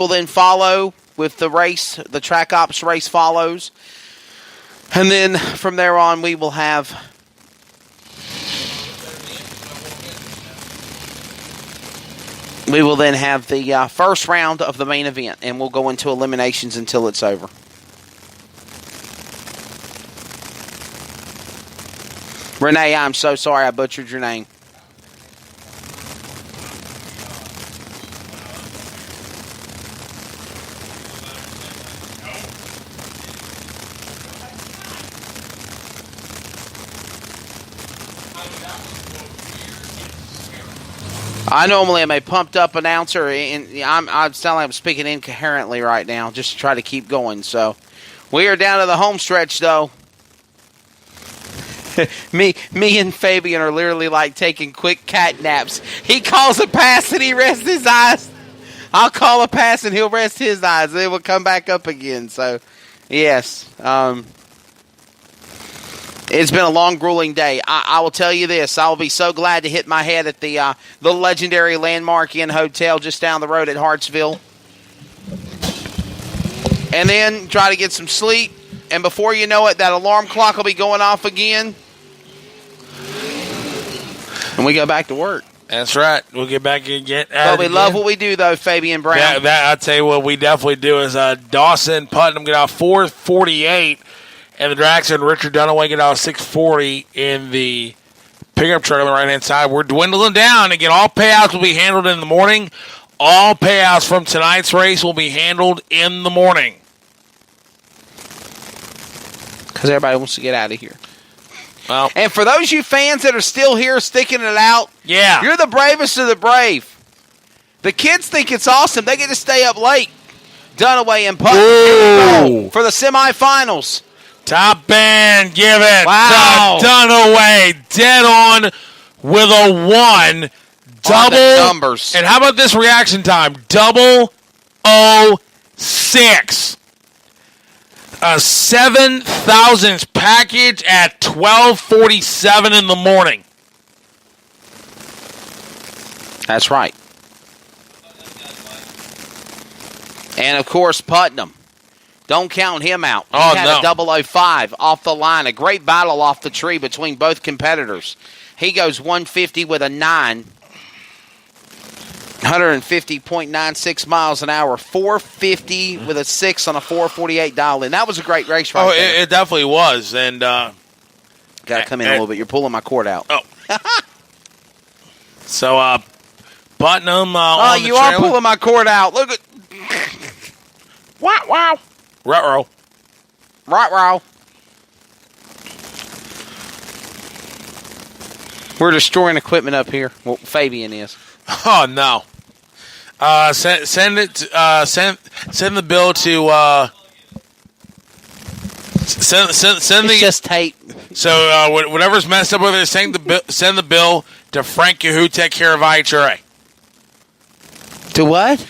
will then follow with the race. The track ops race follows. And then from there on, we will have the first round of the main event, and we'll go into eliminations until it's over. Renee, I'm so sorry I butchered your name. I normally am a pumped-up announcer, and I'm sound like I'm speaking incoherently right now, just to try to keep going. So, we are down to the home stretch, though. me and Fabian are literally like taking quick cat naps. He calls a pass and he rests his eyes. I'll call a pass and he'll rest his eyes. Then we'll come back up again. So, yes. It's been a long, grueling day. I will tell you this. I will be so glad to hit my head at the legendary Landmark Inn Hotel just down the road at Hartsville. And then try to get some sleep. And before you know it, that alarm clock will be going off again. And we go back to work. That's right. We'll get back and get at But we love what we do, though, Fabian Brown. That I'll tell you what we definitely do is Dawson Putnam get out 4:48, and the Draxler and Richard Dunaway get out 6:40 in the pickup truck on the right-hand side. We're dwindling down. Again, all payouts will be handled in the morning. All payouts from tonight's race will be handled in the morning. Because everybody wants to get out of here. Well, and for those you fans that are still here sticking it out, yeah, you're the bravest of the brave. The kids think it's awesome. They get to stay up late. Dunaway and Putnam for the semifinals. Top band, give it wow. to Dunaway. Dead on with a 1. Double numbers. And how about this reaction time? 006. A 7,000 package at 12:47 in the morning. That's right. And, of course, Putnam. Don't count him out. He had a 005 off the line. A great battle off the tree between both competitors. He goes 150 with a 9. 150.96 miles an hour, 450 with a 6 on a 448 dial in. That was a great race right there. It definitely was. And got to come in a little bit. You're pulling my cord out. Oh. So, Putnam on the you trailer. are pulling my cord out. Look at. Wow. Ruh-roh. Right. We're destroying equipment up here. Well, Fabian is. Oh, no. Send the bill to send it's just tape. So whatever's messed up over there, send the bill to Frank Cahutek here of IHRA. To what?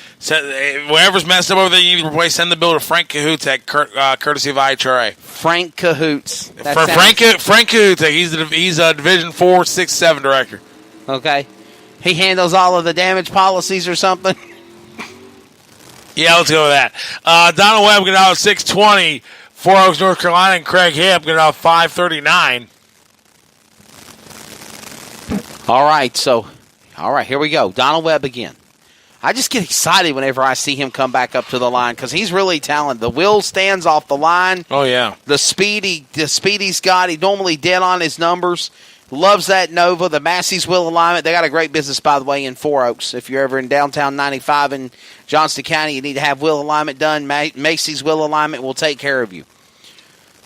Whatever's messed up over there, you need to replace. Send the bill to Frank Cahutek, courtesy of IHRA. Frank Cahoots. Frank Cahutek. He's a Division 4, 6, 7 director. Okay. He handles all of the damage policies or something? Yeah, let's go with that. Donald Webb getting out at 6:20. Four Oaks, North Carolina, and Craig Hipp getting out 5:39. All right, here we go. Donald Webb again. I just get excited whenever I see him come back up to the line because he's really talented. The wheel stands off the line. Oh, yeah. The speed he's got, he normally dead on his numbers. Loves that Nova, the Massey's wheel alignment. They got a great business, by the way, in Four Oaks. If you're ever in downtown 95 in Johnston County, you need to have wheel alignment done. Macy's wheel alignment will take care of you.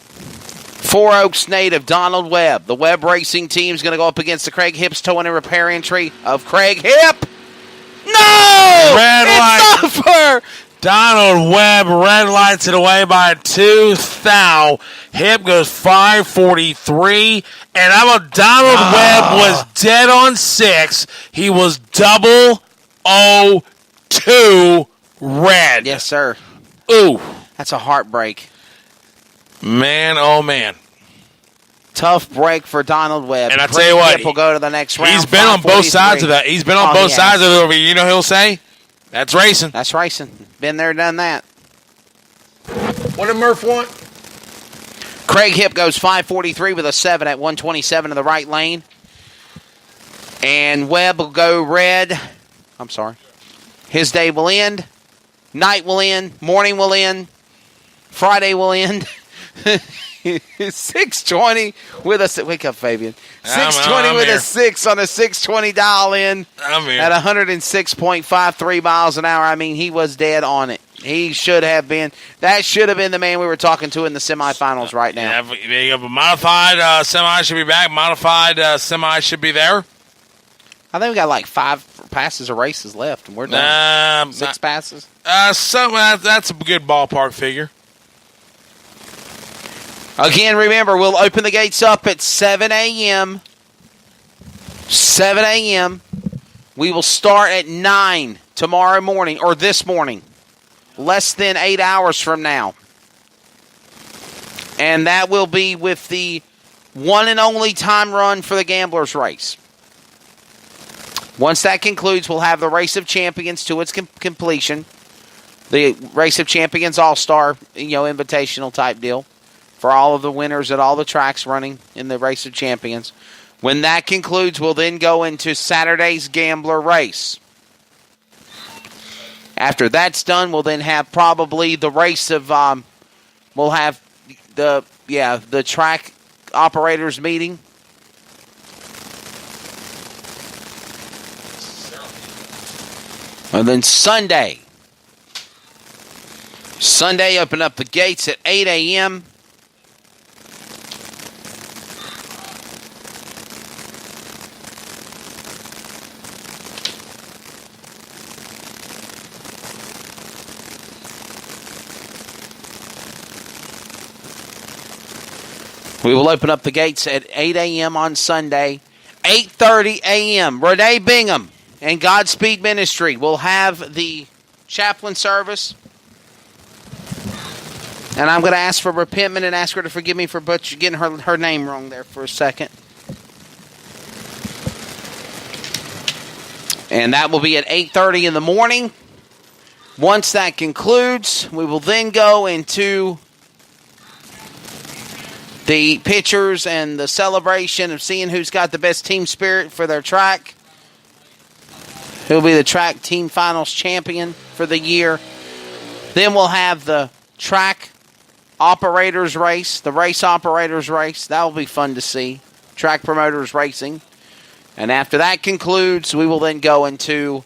Four Oaks native Donald Webb. The Webb Racing team is going to go up against the Craig Hipp's towing and repair entry of Craig Hipp. No! Red light. It's over! Donald Webb red lights it away by 2 thou. Hipp goes 5:43. And how about Donald Webb was dead on 6. He was 002 red. Yes, sir. Ooh. That's a heartbreak. Man, oh, man. Tough break for Donald Webb. And I tell you what, will go to the next round. He's been on both sides of that. He's been on both sides of it. You know what he'll say? That's racing. That's racing. Been there, done that. What did Murph want? Craig Hipp goes 5:43 with a 7 at 127 in the right lane. And Webb will go red. I'm sorry. His day will end. Night will end. Morning will end. Friday will end. 620 with a... Wake up, Fabian. 620 with a 6 on a 620 dial in. I'm here. At 106.53 miles an hour. I mean, he was dead on it. He should have been. That should have been the man we were talking to in the semifinals right now. Yeah, a modified semi should be back. Modified semi should be there. I think we got like 5 passes or races left, and we're done. 6 passes? That's a good ballpark figure. Again, remember, we'll open the gates up at 7 a.m. 7 a.m. We will start at 9 tomorrow morning, or this morning. Less than 8 hours from now. And that will be with the one and only time run for the Gamblers race. Once that concludes, we'll have the Race of Champions to its completion. The Race of Champions All-Star, invitational type deal for all of the winners at all the tracks running in the Race of Champions. When that concludes, we'll then go into Saturday's Gambler race. After that's done, we'll then have probably the race of, we'll have the track operators meeting. And then Sunday, open up the gates at 8 a.m. We will open up the gates at 8 a.m. on Sunday. 8:30 a.m. Renee Bingham and Godspeed Ministry will have the chaplain service. And I'm going to ask for repentment and ask her to forgive me for getting her name wrong there for a second. And that will be at 8:30 in the morning. Once that concludes, we will then go into the pictures and the celebration of seeing who's got the best team spirit for their track. Who'll be the track team finals champion for the year. Then we'll have the track operators race, the race operators race. That will be fun to see. Track promoters racing. And after that concludes, we will then go into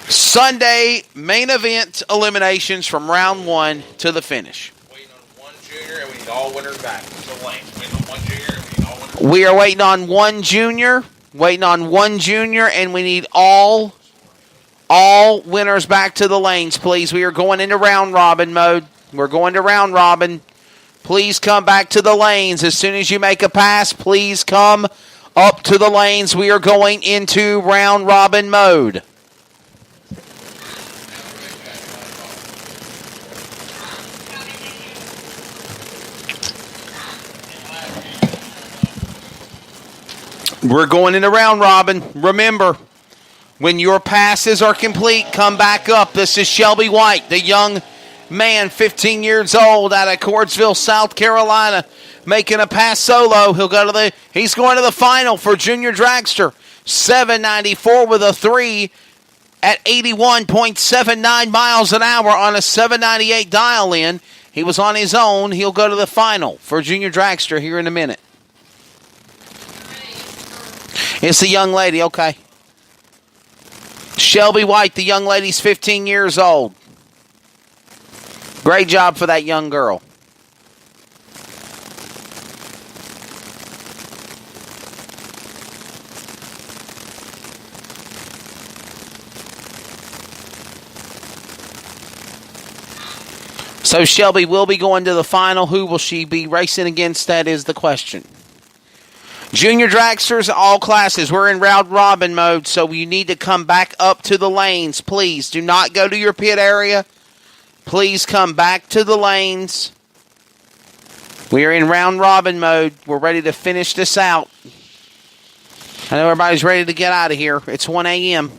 Sunday main event eliminations from round 1 to the finish. Waiting on one junior, and we need all winners back. So lane. Waiting on one junior, and we need all winners. We are waiting on one junior. And we need all winners back to the lanes, please. We are going into round robin mode. We're going to round robin. Please come back to the lanes. As soon as you make a pass, please come up to the lanes. We are going into round robin mode. We're going into round robin. Remember, when your passes are complete, come back up. This is Shelby White, the young man, 15 years old, out of Cordsville, South Carolina, making a pass solo. He's going to the final for Junior Dragster. 794 with a 3 at 81.79 miles an hour on a 798 dial in. He was on his own. He'll go to the final for Junior Dragster here in a minute. It's the young lady, okay. Shelby White, the young lady's 15 years old. Great job for that young girl. So Shelby will be going to the final. Who will she be racing against? That is the question. Junior Dragsters, all classes. We're in round robin mode, so you need to come back up to the lanes. Please do not go to your pit area. Please come back to the lanes. We are in round robin mode. We're ready to finish this out. I know everybody's ready to get out of here. It's 1 a.m.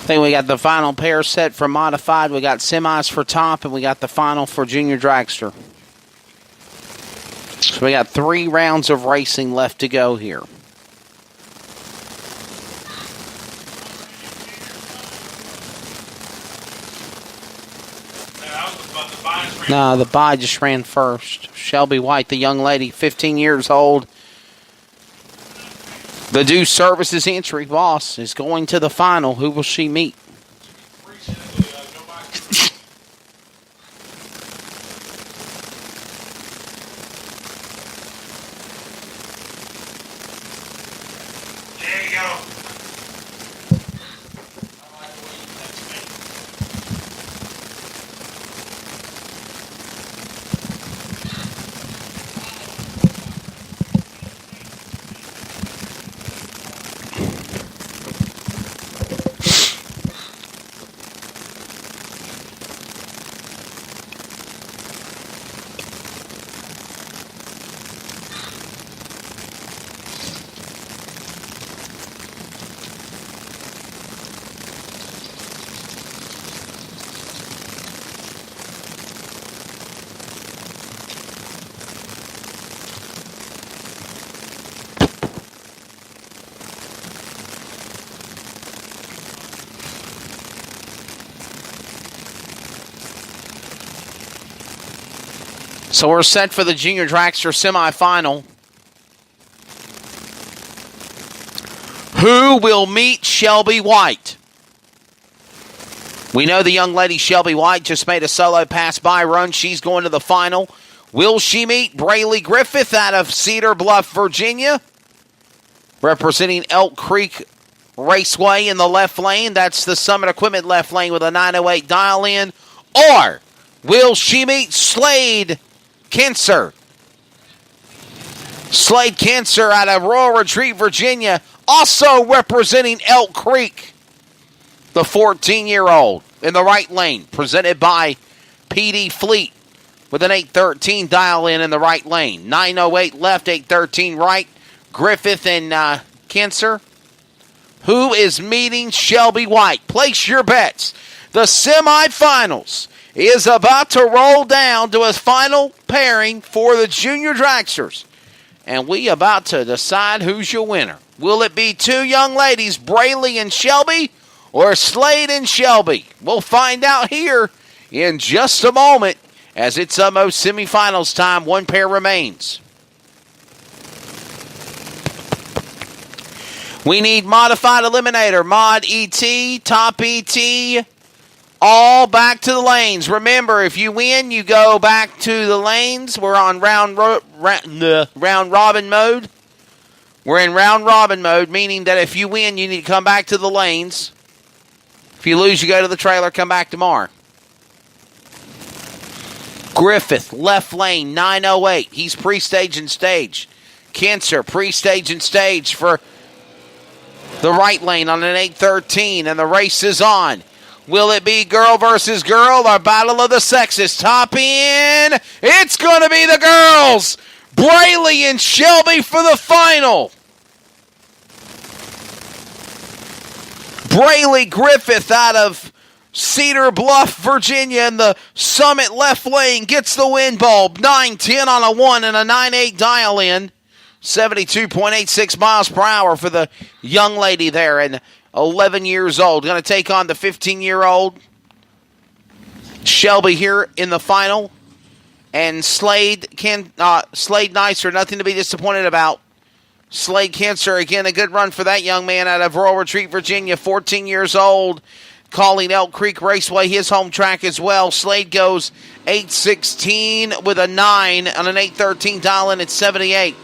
I think we got the final pair set for modified. We got semis for top, and we got the final for junior dragster. So we got 3 rounds of racing left to go here. No, the bye just ran first. Shelby White, the young lady, 15 years old. The Due Services entry boss is going to the final. Who will she meet? There you go. So we're set for the Junior Dragster semifinal. Who will meet Shelby White? We know the young lady Shelby White just made a solo pass-by run. She's going to the final. Will she meet Braylee Griffith out of Cedar Bluff, Virginia? Representing Elk Creek Raceway in the left lane. That's the Summit Equipment left lane with a 908 dial-in. Or will she meet Slade Kinser? Slade Kinser out of Royal Retreat, Virginia, also representing Elk Creek. The 14-year-old in the right lane, presented by PD Fleet with an 813 dial-in the right lane. 908 left, 813 right. Griffith and Kinser. Who is meeting Shelby White? Place your bets. The semifinals is about to roll down to a final pairing for the Junior Dragsters. And we about to decide who's your winner. Will it be 2 young ladies, Braylee and Shelby, or Slade and Shelby? We'll find out here in just a moment, as it's almost semifinals time. 1 pair remains. We need modified eliminator, mod ET, top ET, all back to the lanes. Remember, if you win, you go back to the lanes. We're on round robin mode. We're in round robin mode, meaning that if you win, you need to come back to the lanes. If you lose, you go to the trailer, come back tomorrow. Griffith, left lane, 908. He's pre-stage and stage. Kinser, pre-stage and stage for the right lane on an 813, and the race is on. Will it be girl versus girl or battle of the sexes? Top in. It's going to be the girls. Braylee and Shelby for the final. Braylee Griffith out of Cedar Bluff, Virginia, in the Summit left lane gets the win bulb. 910 on a 1 and a 9.8 dial-in. 72.86 miles per hour for the young lady there, and 11 years old. Going to take on the 15-year-old Shelby here in the final. And Slade Nicer, nothing to be disappointed about. Slade Kinser, again, a good run for that young man out of Royal Retreat, Virginia, 14 years old, calling Elk Creek Raceway his home track as well. Slade goes 816 with a 9 on an 813 dial-in at 78.